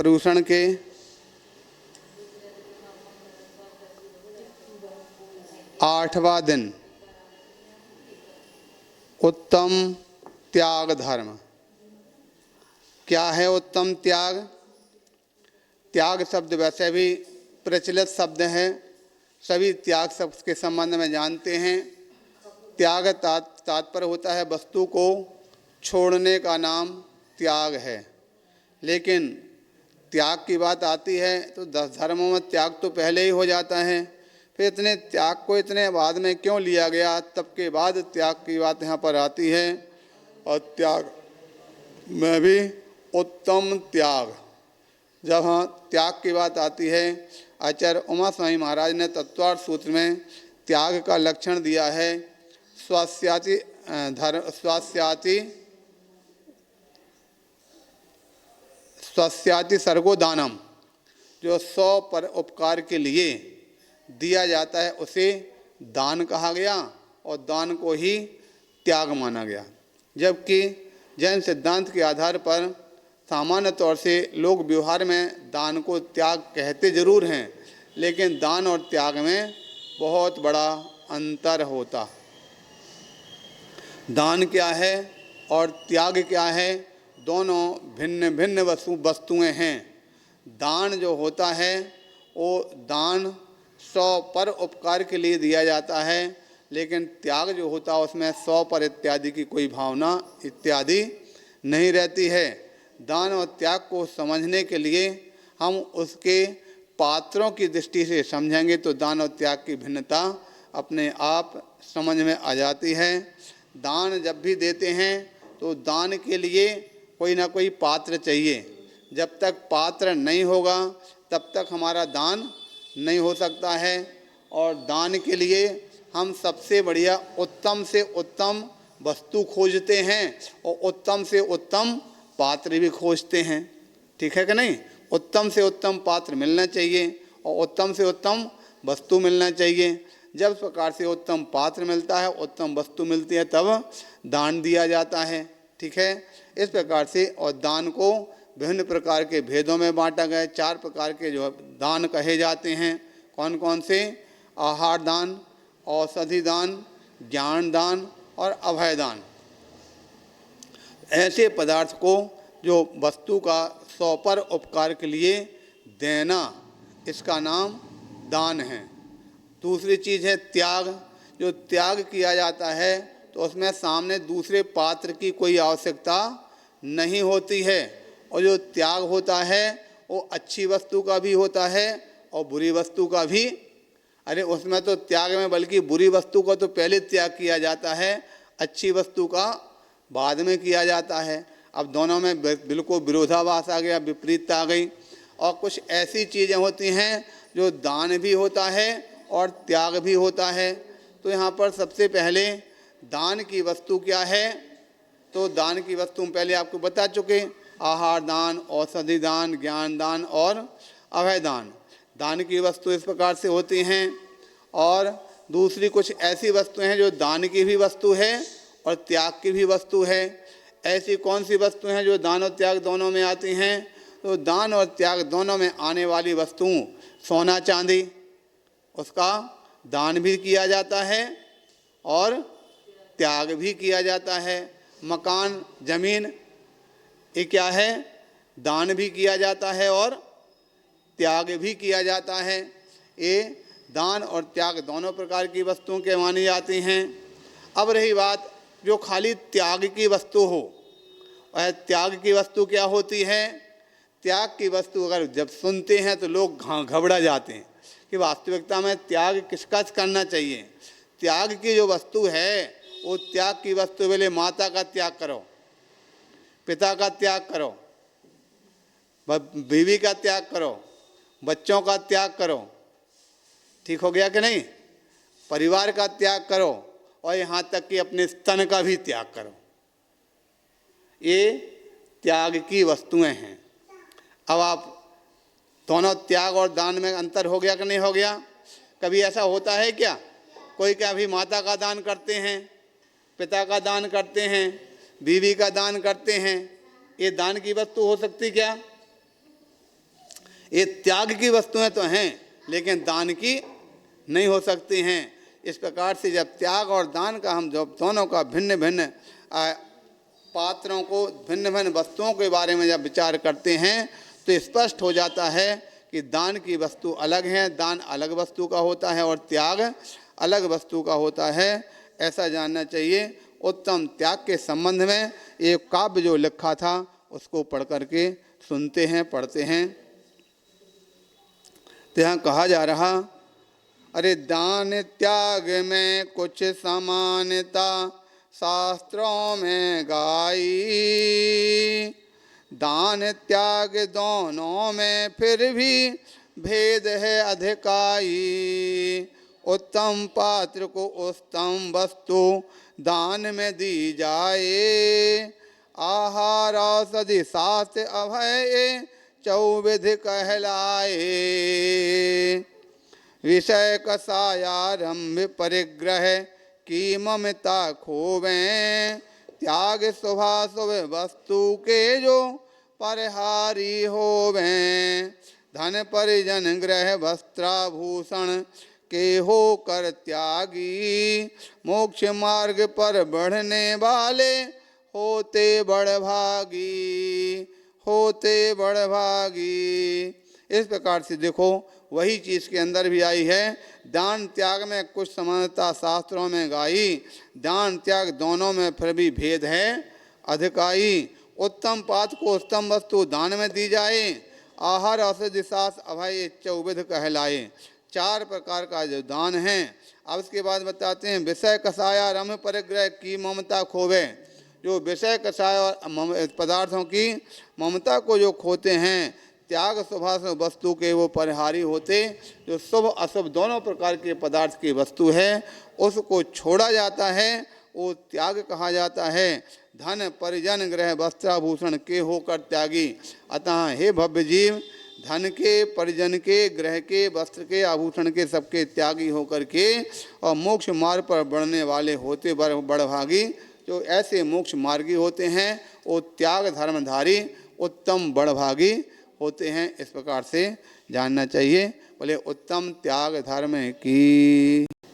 प्रदूषण के 8वां दिन उत्तम त्याग धर्म। क्या है उत्तम त्याग? त्याग शब्द वैसे भी प्रचलित शब्द है, सभी त्याग शब्द के संबंध में जानते हैं। त्याग तात्पर्य होता है वस्तु को छोड़ने का नाम त्याग है। लेकिन त्याग की बात आती है तो 10 धर्मों में त्याग तो पहले ही हो जाता है, फिर इतने त्याग को इतने बाद में क्यों लिया गया? तब के बाद त्याग की बात यहाँ पर आती है। और त्याग में भी उत्तम त्याग, जब हाँ त्याग की बात आती है, आचार्य उमा स्वामी महाराज ने तत्वार्थ सूत्र में त्याग का लक्षण दिया है। स्वास्याति स्वस्याति सर्गो दानम, जो 100 पर उपकार के लिए दिया जाता है उसे दान कहा गया और दान को ही त्याग माना गया। जबकि जैन सिद्धांत के आधार पर सामान्य तौर से लोग व्यवहार में दान को त्याग कहते जरूर हैं, लेकिन दान और त्याग में बहुत बड़ा अंतर होता। दान क्या है और त्याग क्या है? दोनों भिन्न भिन्न वस्तुएं हैं। दान जो होता है वो दान 100 पर उपकार के लिए दिया जाता है, लेकिन त्याग जो होता है उसमें 100 पर इत्यादि की कोई भावना इत्यादि नहीं रहती है। दान और त्याग को समझने के लिए हम उसके पात्रों की दृष्टि से समझेंगे तो दान और त्याग की भिन्नता अपने आप समझ में आ जाती है। दान जब भी देते हैं तो दान के लिए कोई ना कोई पात्र चाहिए। जब तक पात्र नहीं होगा तब तक हमारा दान नहीं हो सकता है। और दान के लिए हम सबसे बढ़िया उत्तम से उत्तम वस्तु खोजते हैं और उत्तम से उत्तम पात्र भी खोजते हैं। ठीक है कि नहीं? उत्तम से उत्तम पात्र मिलना चाहिए और उत्तम से उत्तम वस्तु मिलना चाहिए। जब इस प्रकार से उत्तम पात्र मिलता है, उत्तम वस्तु मिलती है, तब दान दिया जाता है। ठीक है? इस प्रकार से और दान को विभिन्न प्रकार के भेदों में बांटा गया। 4 प्रकार के जो दान कहे जाते हैं। कौन कौन से? आहार दान, औषधि दान, ज्ञान दान और अभय दान। ऐसे पदार्थ को जो वस्तु का 100 पर उपकार के लिए देना, इसका नाम दान है। दूसरी चीज़ है त्याग। जो त्याग किया जाता है तो उसमें सामने दूसरे पात्र की कोई आवश्यकता नहीं होती है। और जो त्याग होता है वो अच्छी वस्तु का भी होता है और बुरी वस्तु का भी। अरे उसमें तो त्याग में बल्कि बुरी वस्तु का तो पहले त्याग किया जाता है, अच्छी वस्तु का बाद में किया जाता है। अब दोनों में बिल्कुल विरोधाभास आ गया, विपरीतता आ गई। और कुछ ऐसी चीज़ें होती हैं जो दान भी होता है और त्याग भी होता है। तो यहाँ पर सबसे पहले दान की वस्तु क्या है? तो दान की वस्तु हम पहले आपको बता चुके, आहार दान, औषधि दान, ज्ञान दान और अभय दान। दान की वस्तु इस प्रकार से होती हैं। और दूसरी कुछ ऐसी वस्तुएं हैं जो दान की भी वस्तु है और त्याग की भी वस्तु है। ऐसी कौन सी वस्तुएं हैं जो दान और त्याग दोनों में आती हैं? तो दान और त्याग दोनों में आने वाली वस्तुओं, सोना चांदी, उसका दान भी किया जाता है और त्याग भी किया जाता है। मकान, जमीन, ये क्या है? दान भी किया जाता है और त्याग भी किया जाता है। ये दान और त्याग दोनों प्रकार की वस्तुओं के मानी जाती हैं। अब रही बात जो खाली त्याग की वस्तु हो, वह त्याग की वस्तु क्या होती है? त्याग की वस्तु अगर जब सुनते हैं तो लोग घबरा जाते हैं कि वास्तविकता में त्याग किसका करना चाहिए। त्याग की जो वस्तु है वो त्याग की वस्तु बोले माता का त्याग करो, पिता का त्याग करो, बीवी का त्याग करो, बच्चों का त्याग करो। ठीक हो गया कि नहीं? परिवार का त्याग करो और यहाँ तक कि अपने स्तन का भी त्याग करो। ये त्याग की वस्तुएं हैं। अब आप दोनों त्याग और दान में अंतर हो गया कि नहीं हो गया? कभी ऐसा होता है क्या? कोई क्या अभी माता का दान करते हैं, पिता का दान करते हैं, बीवी का दान करते हैं, ये दान की वस्तु हो सकती क्या? ये त्याग की वस्तुएं तो हैं लेकिन दान की नहीं हो सकती हैं। इस प्रकार से जब त्याग और दान का हम जब दोनों का भिन्न भिन्न पात्रों को, भिन्न भिन्न वस्तुओं के बारे में जब विचार करते हैं तो स्पष्ट हो जाता है कि दान की वस्तु अलग है, दान अलग वस्तु का होता है और त्याग अलग वस्तु का होता है, ऐसा जानना चाहिए। उत्तम त्याग के संबंध में एक काव्य जो लिखा था उसको पढ़ करके सुनते हैं, पढ़ते हैं। तो यहाँ कहा जा रहा, अरे दान त्याग में कुछ समानता शास्त्रों में गाई, दान त्याग दोनों में फिर भी भेद है अधिकाई। उत्तम पात्र को उत्तम वस्तु दान में दी जाए, आहार औषधि शास्त्र अभय चौविध कहलाए। विषय कसायारंभ परिग्रह की ममता खोवें, त्याग शुभाशुभ वस्तु के जो परहारी होवें। धन परिजन गृह वस्त्राभूषण के होकर त्यागी, मोक्ष मार्ग पर बढ़ने वाले होते बड़भागी, होते बड़भागी। इस प्रकार से देखो वही चीज़ के अंदर भी आई है। दान त्याग में कुछ समानता शास्त्रों में गाई, दान त्याग दोनों में फिर भी भेद है अधिकाई। उत्तम पात्र को उत्तम वस्तु दान में दी जाए, आहार औषधि शास्त्र अभय चौविध कहलाए। 4 प्रकार का जो दान है। अब इसके बाद बताते हैं, विषय कसाया रम परिग्रह की ममता खोवे। जो विषय कसाय और पदार्थों की ममता को जो खोते हैं, त्याग शुभाशुभ वस्तु के वो परिहारी होते। जो शुभ अशुभ दोनों प्रकार के पदार्थ की वस्तु है उसको छोड़ा जाता है, वो त्याग कहा जाता है। धन परिजन गृह वस्त्राभूषण के होकर त्यागी। अतः हे भव्य जीव, धन के, परिजन के, ग्रह के, वस्त्र के, आभूषण के सबके त्यागी होकर के और मोक्ष मार्ग पर बढ़ने वाले होते बड़भागी। जो ऐसे मोक्ष मार्गी होते हैं वो त्याग धर्मधारी उत्तम बड़भागी होते हैं। इस प्रकार से जानना चाहिए। बोले उत्तम त्याग धर्म की।